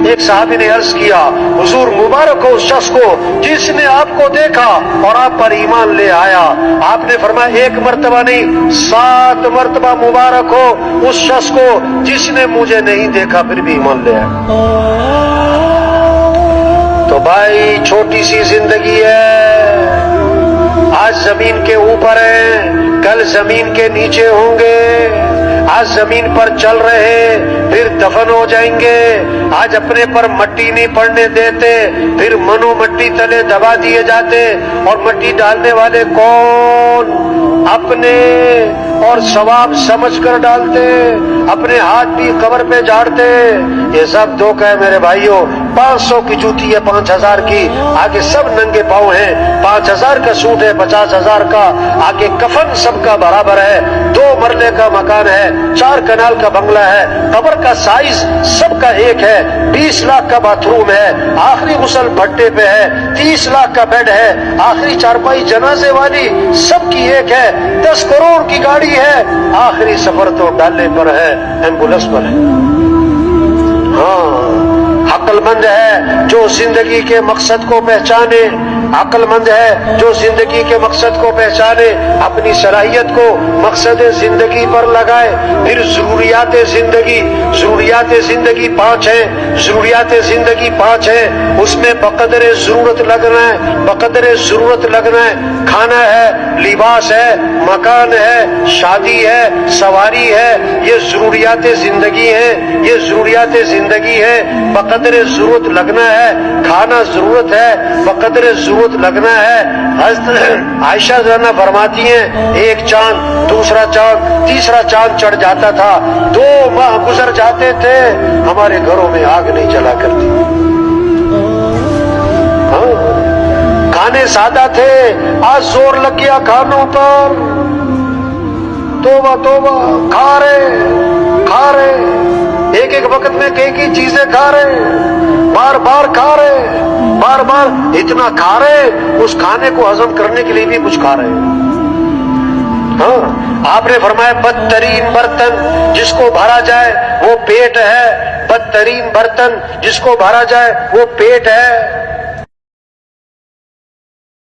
ایک صحابی نے عرض کیا حضور مبارک ہو اس شخص کو جس نے آپ کو دیکھا اور آپ پر ایمان لے آیا. آپ نے فرمایا ایک مرتبہ نہیں 7 مرتبہ مبارک ہو اس شخص کو جس نے مجھے نہیں دیکھا پھر بھی ایمان لے آیا. تو بھائی چھوٹی سی زندگی ہے، آج زمین کے اوپر ہیں کل زمین کے نیچے ہوں گے، آج زمین پر چل رہے پھر دفن ہو جائیں گے، آج اپنے پر مٹی نہیں پڑنے دیتے پھر منو مٹی تلے دبا دیے جاتے. اور مٹی ڈالنے والے کون؟ اپنے اور ثواب سمجھ کر ڈالتے، اپنے ہاتھ بھی قبر پہ جھاڑتے. یہ سب دھوکہ ہے میرے بھائیوں. 500 کی جوتی ہے 5000 کی، آگے سب ننگے پاؤں ہیں. 5000 کا سوٹ ہے 50,000 کا، آگے کفن سب کا برابر ہے. 2 مرلے کا مکان ہے، 4 کنال کا بنگلہ ہے، قبر کا سائز سب کا ایک ہے. 20 لاکھ کا باتھ روم ہے، آخری غسل بھٹے پہ ہے. 30 لاکھ کا بیڈ ہے، آخری چارپائی جنازے والی سب کی ایک ہے. 10 کروڑ کی گاڑی ہے، آخری سفر تو ڈالے پر ہے، ایمبولینس پر ہے. ہاں عقل مند ہے جو زندگی کے مقصد کو پہچانے، عقل مند ہے جو زندگی کے مقصد کو پہچانے، اپنی صلاحیت کو مقصد زندگی پر لگائے. پھر ضروریات زندگی 5 ہیں. ضروریات زندگی 5 ہیں، اس میں بقدر ضرورت لگنا ہے، بقدر ضرورت لگنا ہے. کھانا ہے، لباس ہے، مکان ہے، شادی ہے، سواری ہے، یہ ضروریات زندگی ہیں. یہ ضروریات زندگی ہے، بقدر ضرورت لگنا ہے. کھانا ضرورت ہے، بقدر ضرورت لگنا ہے. حضرت عائشہ زنہ فرماتی ہیں ایک چاند دوسرا چاند تیسرا چاند چڑھ جاتا تھا، 2 ماہ گزر جاتے تھے، ہمارے گھروں میں آگ نہیں جلا کرتی. کھانے سادہ تھے، آج زور لگ گیا کھانوں پر. توبہ توبہ، کھا رہے ایک وقت میں کئی چیزیں کھا رہے، بار بار کھا رہے، بار بار اتنا کھا رہے اس کھانے کو ہضم کرنے کے لیے بھی کچھ کھا رہے. ہاں آپ نے فرمایا بدترین برتن جس کو بھرا جائے وہ پیٹ ہے، بدترین برتن جس کو بھرا جائے وہ پیٹ ہے.